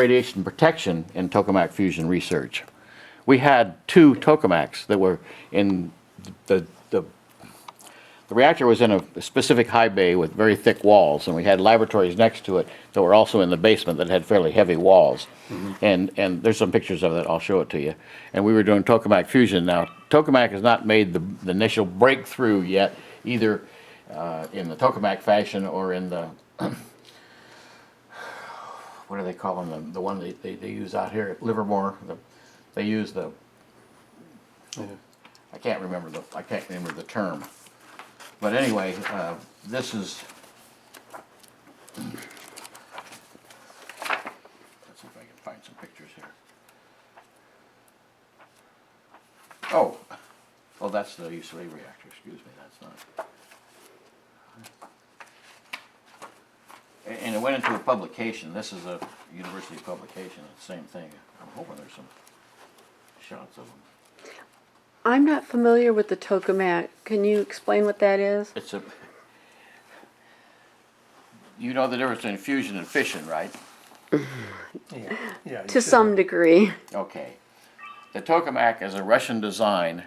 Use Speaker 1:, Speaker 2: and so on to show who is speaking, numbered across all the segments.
Speaker 1: radiation protection in tokamak fusion research. We had 2 tokamaks that were in the reactor was in a specific high bay with very thick walls, and we had laboratories next to it that were also in the basement that had fairly heavy walls. And there's some pictures of it, I'll show it to you. And we were doing tokamak fusion. Now, tokamak has not made the initial breakthrough yet, either in the tokamak fashion or in the what do they call them? The one they use out here at Livermore. They use the I can't remember the term. But anyway, this is. Let's see if I can find some pictures here. Oh, that's the UCLA reactor. Excuse me, that's not. And it went into a publication. This is a university publication. It's the same thing. I'm hoping there's some shots of them.
Speaker 2: I'm not familiar with the tokamak. Can you explain what that is?
Speaker 1: It's a. You know the difference between fusion and fission, right?
Speaker 3: Yeah.
Speaker 2: To some degree.
Speaker 1: Okay. The tokamak is a Russian design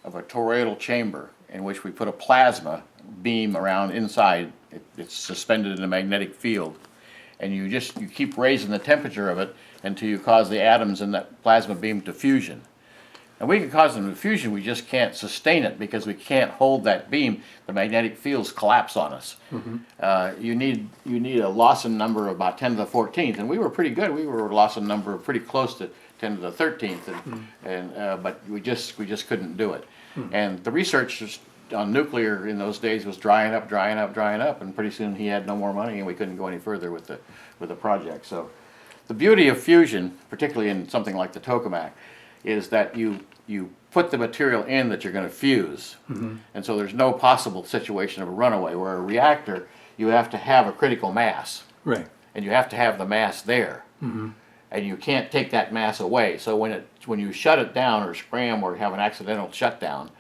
Speaker 1: of a toroidal chamber in which we put a plasma beam around inside. It's suspended in a magnetic field, and you keep raising the temperature of it until you cause the atoms in that plasma beam to fusion. And we can cause them to fusion, we just can't sustain it because we can't hold that beam. The magnetic fields collapse on us. You need a Lawson number of about 10 to the 14th, and we were pretty good. We were a Lawson number pretty close to 10 to the 13th, but we just couldn't do it. And the research on nuclear in those days was drying up, and pretty soon he had no more money, and we couldn't go any further with the project. So, the beauty of fusion, particularly in something like the tokamak, is that you put the material in that you're going to fuse. And so there's no possible situation of a runaway, where a reactor, you have to have a critical mass.
Speaker 3: Right.
Speaker 1: And you have to have the mass there. And you can't take that mass away. So when you shut it down or scram or have an accidental shutdown,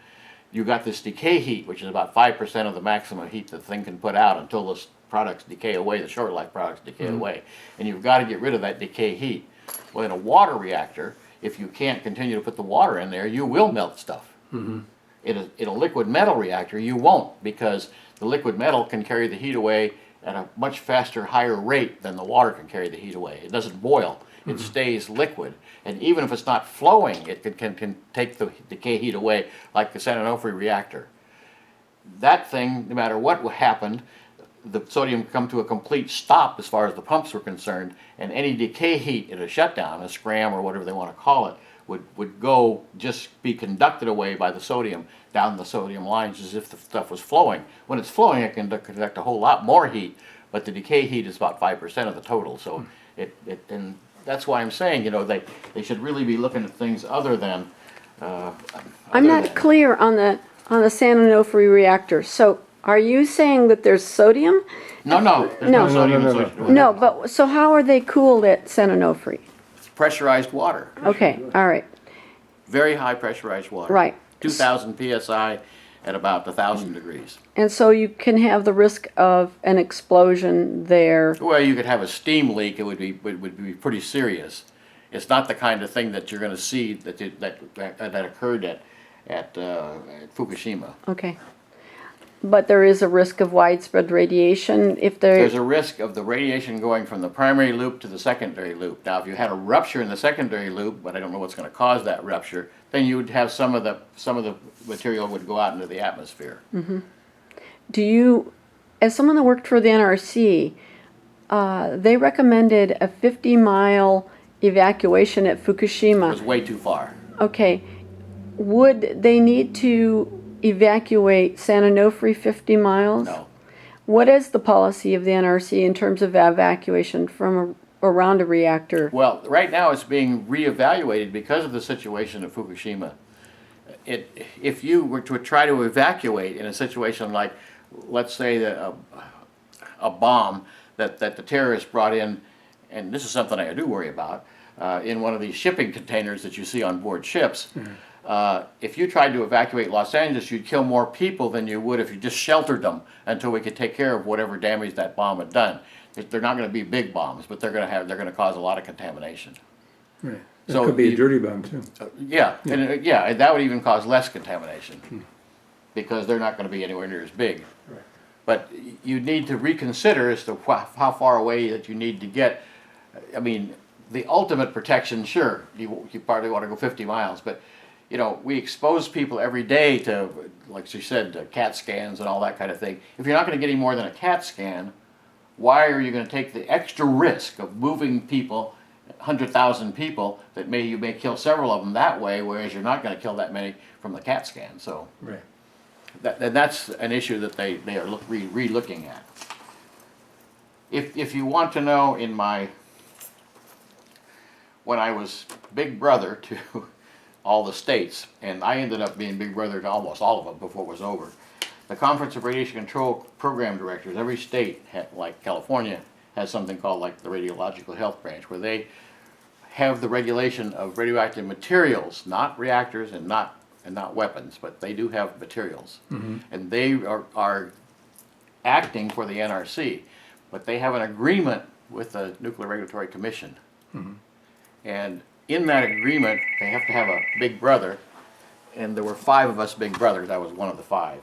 Speaker 1: you got this decay heat, which is about 5% of the maximum heat the thing can put out until the products decay away, the short life products decay away. And you've got to get rid of that decay heat. Well, in a water reactor, if you can't continue to put the water in there, you will melt stuff. In a liquid metal reactor, you won't, because the liquid metal can carry the heat away at a much faster, higher rate than the water can carry the heat away. It doesn't boil. It stays liquid. And even if it's not flowing, it can take the decay heat away, like the San Onofre reactor. That thing, no matter what happened, the sodium would come to a complete stop as far as the pumps were concerned, and any decay heat in a shutdown, a scram or whatever they want to call it, would just be conducted away by the sodium down the sodium lines as if the stuff was flowing. When it's flowing, it can conduct a whole lot more heat, but the decay heat is about 5% of the total. So and that's why I'm saying, they should really be looking at things other than.
Speaker 2: I'm not clear on the San Onofre reactor. So are you saying that there's sodium?
Speaker 1: No. There's no sodium associated with it.
Speaker 2: No, but so how are they cooled at San Onofre?
Speaker 1: Pressurized water.
Speaker 2: Okay, all right.
Speaker 1: Very high pressurized water.
Speaker 2: Right.
Speaker 1: 2,000 psi at about 1,000 degrees.
Speaker 2: And so you can have the risk of an explosion there.
Speaker 1: Well, you could have a steam leak. It would be pretty serious. It's not the kind of thing that you're going to see that occurred at Fukushima.
Speaker 2: Okay. But there is a risk of widespread radiation if
Speaker 1: There's a risk of the radiation going from the primary loop to the secondary loop. Now, if you had a rupture in the secondary loop, but I don't know what's going to cause that rupture, then you would have some of the material would go out into the atmosphere.
Speaker 2: Do you, as someone that worked for the NRC, they recommended a 50-mile evacuation at Fukushima.
Speaker 1: It was way too far.
Speaker 2: Okay. Would they need to evacuate San Onofre 50 miles?
Speaker 1: No.
Speaker 2: What is the policy of the NRC in terms of evacuation from around a reactor?
Speaker 1: Well, right now it's being reevaluated because of the situation at Fukushima. If you were to try to evacuate in a situation like, let's say, a bomb that the terrorists brought in, and this is something I do worry about, in one of these shipping containers that you see on board ships, if you tried to evacuate Los Angeles, you'd kill more people than you would if you just sheltered them until we could take care of whatever damage that bomb had done. They're not gonna be big bombs, but they're gonna cause a lot of contamination.
Speaker 3: Right. It
Speaker 1: So
Speaker 3: could be
Speaker 1: you-
Speaker 3: a dirty bomb too.
Speaker 1: Yeah, and that would even cause less contamination, because they're not gonna be anywhere near as big.
Speaker 3: Right.
Speaker 1: But you need to reconsider as to how far away that you need to get. I mean, the ultimate protection, sure, you probably want to go 50 miles, but you know, we expose people every day to, like you said, to CAT scans and all that kind of thing. If you're not going to get any more than a CAT scan, why are you going to take the extra risk of moving people, 100,000 people, that you may kill several of them that way, whereas you're not going to kill that many from the CAT scan? So
Speaker 3: Right.
Speaker 1: that's an issue that they are re-looking at. If you want to know, when I was big brother to all the states, and I ended up being big brother to almost all of them before it was over. The Conference of Radiation Control Program Directors, every state, like California, has something called like the Radiological Health Branch, where they have the regulation of radioactive materials, not reactors and not weapons, but they do have materials. And they are acting for the NRC, but they have an agreement with the Nuclear Regulatory Commission. And in that agreement, they have to have a big brother, and there were 5 of us big brothers. I was one of the 5.